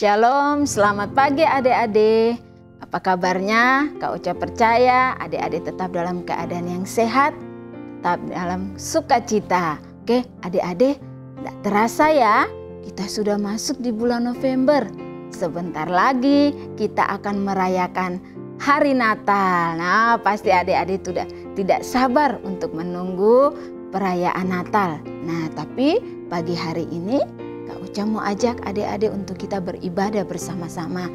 Shalom, selamat pagi adik-adik. Apa kabarnya? Kak Ocha percaya adik-adik tetap dalam keadaan yang sehat, tetap dalam sukacita. Oke, adik-adik, tidak terasa ya, kita sudah masuk di bulan November. Sebentar lagi kita akan merayakan hari Natal. Nah, pasti adik-adik sudah tidak sabar untuk menunggu perayaan Natal. Nah, tapi pagi hari ini Kak Ocha mau ajak adik-adik untuk kita beribadah bersama-sama.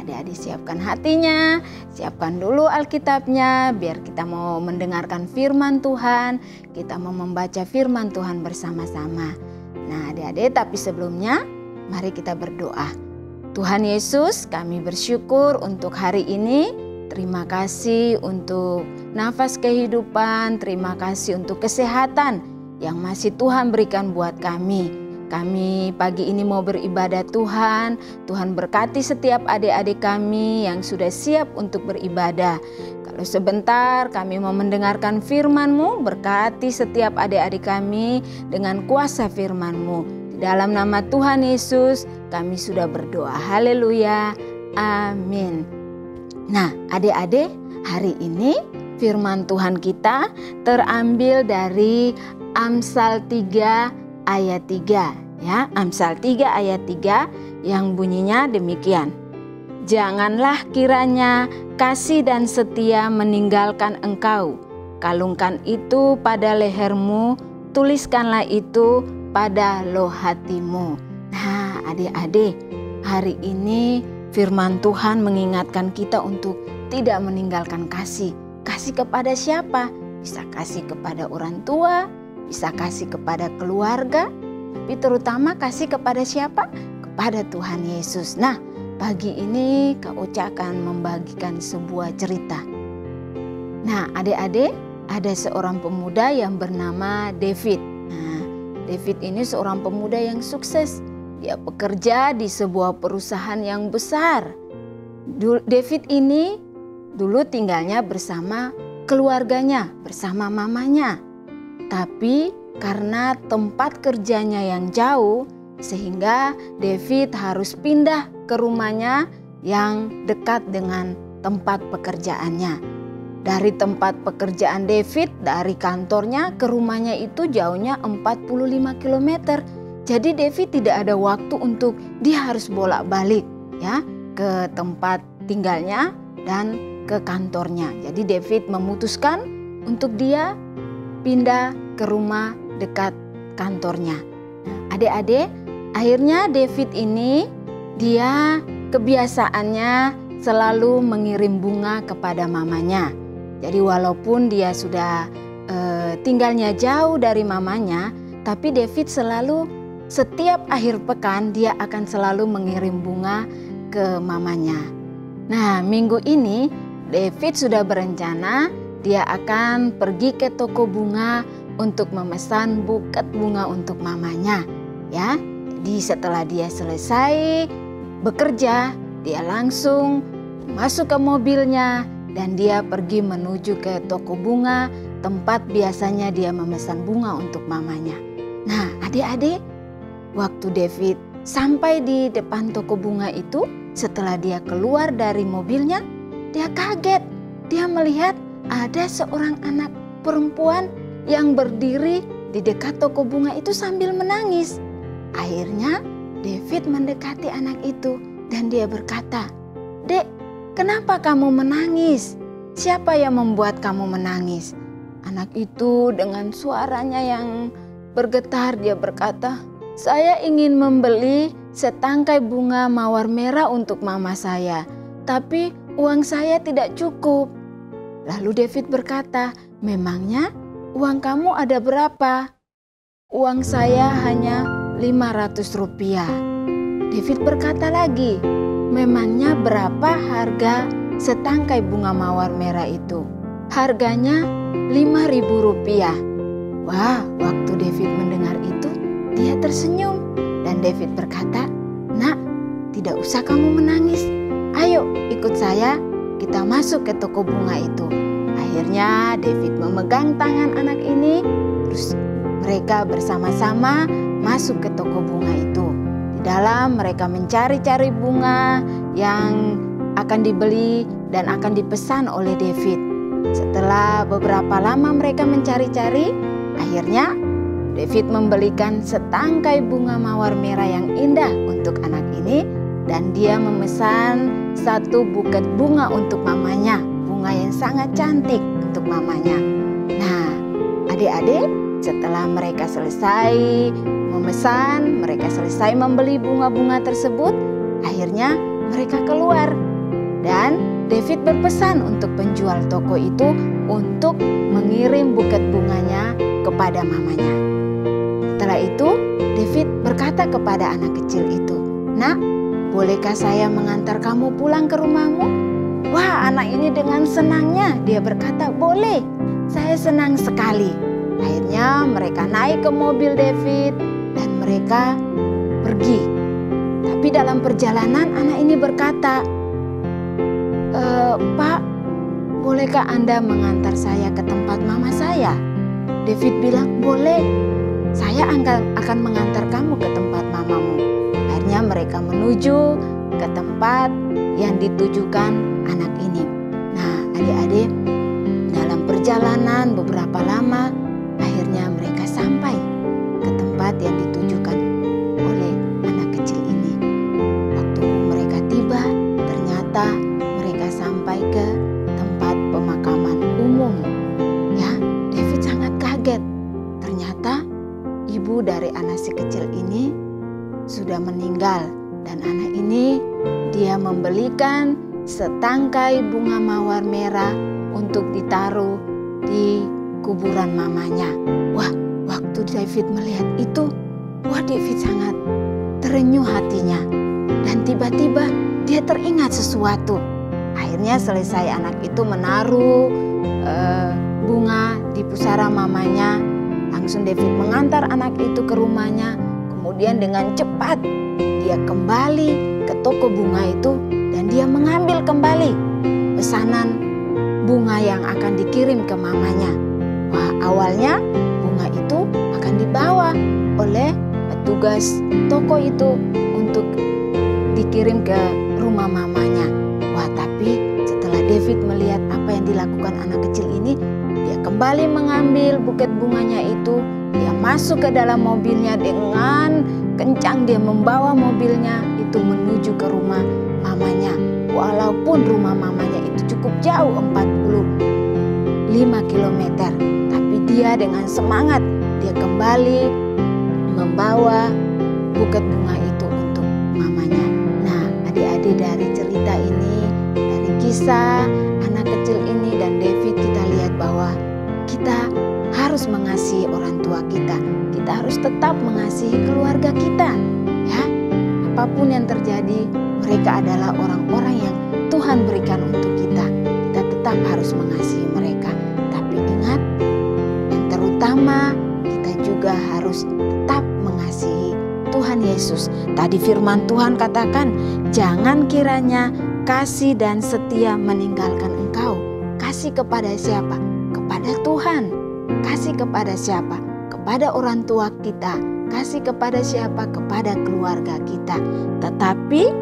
Adik-adik siapkan hatinya, siapkan dulu Alkitabnya biar kita mau mendengarkan firman Tuhan. Kita mau membaca firman Tuhan bersama-sama. Nah adik-adik, tapi sebelumnya mari kita berdoa. Tuhan Yesus, kami bersyukur untuk hari ini. Terima kasih untuk nafas kehidupan, terima kasih untuk kesehatan yang masih Tuhan berikan buat kami. Kami pagi ini mau beribadah Tuhan. Tuhan berkati setiap adik-adik kami yang sudah siap untuk beribadah. Kalau sebentar kami mau mendengarkan firman-Mu, berkati setiap adik-adik kami dengan kuasa firman-Mu. Di dalam nama Tuhan Yesus kami sudah berdoa. Haleluya. Amin. Nah adik-adik, hari ini firman Tuhan kita terambil dari Amsal 3 ayat 3 ya, Amsal 3 ayat 3 yang bunyinya demikian. Janganlah kiranya kasih dan setia meninggalkan engkau. Kalungkan itu pada lehermu, tuliskanlah itu pada loh hatimu. Nah, adik-adik, hari ini firman Tuhan mengingatkan kita untuk tidak meninggalkan kasih. Kasih kepada siapa? Bisa kasih kepada orang tua, bisa kasih kepada keluarga, tapi terutama kasih kepada siapa? Kepada Tuhan Yesus. Nah, pagi ini Kak Ocha akan membagikan sebuah cerita. Nah, adik-adik, ada seorang pemuda yang bernama David. Nah, David ini seorang pemuda yang sukses. Dia bekerja di sebuah perusahaan yang besar. David ini dulu tinggalnya bersama keluarganya, bersama mamanya. Tapi karena tempat kerjanya yang jauh, sehingga David harus pindah ke rumahnya yang dekat dengan tempat pekerjaannya. Dari tempat pekerjaan David, dari kantornya ke rumahnya itu jauhnya 45 km. Jadi David tidak ada waktu untuk dia harus bolak-balik ya ke tempat tinggalnya dan ke kantornya. Jadi David memutuskan untuk dia pindah ke rumah dekat kantornya. Adik-adik, akhirnya David ini dia kebiasaannya selalu mengirim bunga kepada mamanya. Jadi walaupun dia sudah tinggalnya jauh dari mamanya, tapi David selalu setiap akhir pekan dia akan selalu mengirim bunga ke mamanya. Nah, minggu ini David sudah berencana dia akan pergi ke toko bunga untuk memesan buket bunga untuk mamanya. Ya, jadi setelah dia selesai bekerja, dia langsung masuk ke mobilnya dan dia pergi menuju ke toko bunga tempat biasanya dia memesan bunga untuk mamanya. Nah, adik-adik, waktu David sampai di depan toko bunga itu, setelah dia keluar dari mobilnya, dia kaget. Dia melihat ada seorang anak perempuan yang berdiri di dekat toko bunga itu sambil menangis. Akhirnya David mendekati anak itu dan dia berkata, "Dek, kenapa kamu menangis? Siapa yang membuat kamu menangis?" Anak itu dengan suaranya yang bergetar dia berkata, "Saya ingin membeli setangkai bunga mawar merah untuk mama saya, tapi uang saya tidak cukup." Lalu David berkata, "Memangnya uang kamu ada berapa?" "Uang saya hanya 500 rupiah." David berkata lagi, "Memangnya berapa harga setangkai bunga mawar merah itu?" "Harganya 5.000 rupiah." Wah, waktu David mendengar itu, dia tersenyum. Dan David berkata, "Nak, tidak usah kamu menangis. Ayo ikut saya, kita masuk ke toko bunga itu." Akhirnya David memegang tangan anak ini, terus mereka bersama-sama masuk ke toko bunga itu. Di dalam mereka mencari-cari bunga yang akan dibeli dan akan dipesan oleh David. Setelah beberapa lama mereka mencari-cari, akhirnya David membelikan setangkai bunga mawar merah yang indah untuk anak ini, dan dia memesan satu buket bunga untuk mamanya, bunga yang sangat cantik untuk mamanya. Nah, adik-adik, setelah mereka selesai memesan, mereka selesai membeli bunga-bunga tersebut, akhirnya mereka keluar. Dan David berpesan untuk penjual toko itu untuk mengirim buket bunganya kepada mamanya. Setelah itu, David berkata kepada anak kecil itu, "Nak, bolehkah saya mengantar kamu pulang ke rumahmu?" Wah, anak ini dengan senangnya dia berkata, "Boleh, saya senang sekali." Akhirnya mereka naik ke mobil David dan mereka pergi. Tapi dalam perjalanan anak ini berkata, "Pak, bolehkah Anda mengantar saya ke tempat mama saya?" David bilang, "Boleh, saya akan mengantar kamu ke tempat mamamu." Akhirnya mereka menuju ke tempat yang ditujukan anak ini. Nah, adik-adik, dalam perjalanan beberapa lama, akhirnya mereka sampai ke tempat yang ditujukan oleh anak kecil ini. Waktu mereka tiba, ternyata mereka sampai ke tempat pemakaman umum. Ya, David sangat kaget. Ternyata ibu dari anak si kecil ini sudah meninggal, dan anak ini dia membelikan setangkai bunga mawar merah untuk ditaruh di kuburan mamanya. Wah, waktu David melihat itu, David sangat terenyuh hatinya, dan tiba-tiba dia teringat sesuatu. Akhirnya selesai anak itu menaruh bunga di pusara mamanya, langsung David mengantar anak itu ke rumahnya. Kemudian dengan cepat dia kembali ke toko bunga itu dan dia mengambil kembali pesanan bunga yang akan dikirim ke mamanya. Wah, awalnya bunga itu akan dibawa oleh petugas toko itu untuk dikirim ke rumah mamanya. Wah, tapi setelah David melihat apa yang dilakukan anak kecil ini, dia kembali mengambil buket bunganya itu. Dia masuk ke dalam mobilnya dengan kencang, dia membawa mobilnya itu menuju ke rumah mamanya. Walaupun rumah mamanya itu cukup jauh, 45 km, tapi dia dengan semangat dia kembali membawa buket bunga itu untuk mamanya. Nah, adik-adik, dari cerita ini, dari kisah anak kecil ini dan David, kita lihat bahwa kita harus mengasihi orang tua kita. Kita harus tetap mengasihi keluarga kita. Ya, apapun yang terjadi, mereka adalah orang-orang yang Tuhan berikan untuk kita. Kita tetap harus mengasihi mereka. Tapi ingat, yang terutama kita juga harus tetap mengasihi Tuhan Yesus. Tadi firman Tuhan katakan, jangan kiranya kasih dan setia meninggalkan engkau. Kasih kepada siapa? Kepada Tuhan. Kasih kepada siapa? Kepada orang tua kita. Kasih kepada siapa? Kepada keluarga kita. Tetapi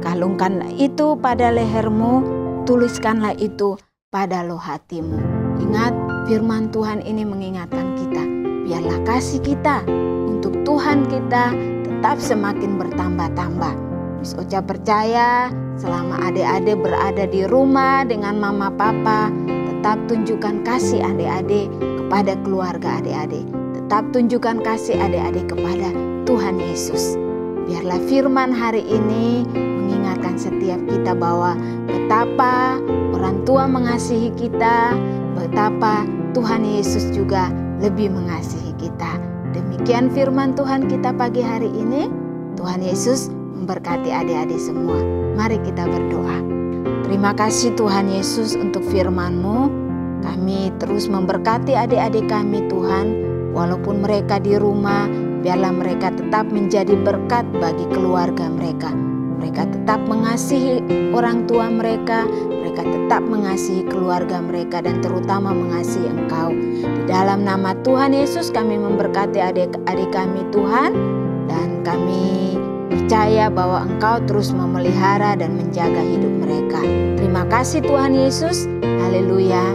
kalungkanlah itu pada lehermu, tuliskanlah itu pada loh hatimu. Ingat, firman Tuhan ini mengingatkan kita, biarlah kasih kita untuk Tuhan kita tetap semakin bertambah-tambah. Miss Ocha percaya selama adik-adik berada di rumah dengan mama papa, tetap tunjukkan kasih adik-adik kepada keluarga adik-adik. Tetap tunjukkan kasih adik-adik kepada Tuhan Yesus. Biarlah firman hari ini mengingatkan setiap kita bahwa betapa orang tua mengasihi kita, betapa Tuhan Yesus juga lebih mengasihi kita. Demikian firman Tuhan kita pagi hari ini. Tuhan Yesus memberkati adik-adik semua. Mari kita berdoa. Terima kasih Tuhan Yesus untuk firman-Mu. Kami terus memberkati adik-adik kami Tuhan. Walaupun mereka di rumah, biarlah mereka tetap menjadi berkat bagi keluarga mereka. Mereka tetap mengasihi orang tua mereka, mereka tetap mengasihi keluarga mereka, dan terutama mengasihi Engkau. Di dalam nama Tuhan Yesus kami memberkati adik-adik kami Tuhan, dan kami percaya bahwa Engkau terus memelihara dan menjaga hidup mereka. Terima kasih Tuhan Yesus. Haleluya.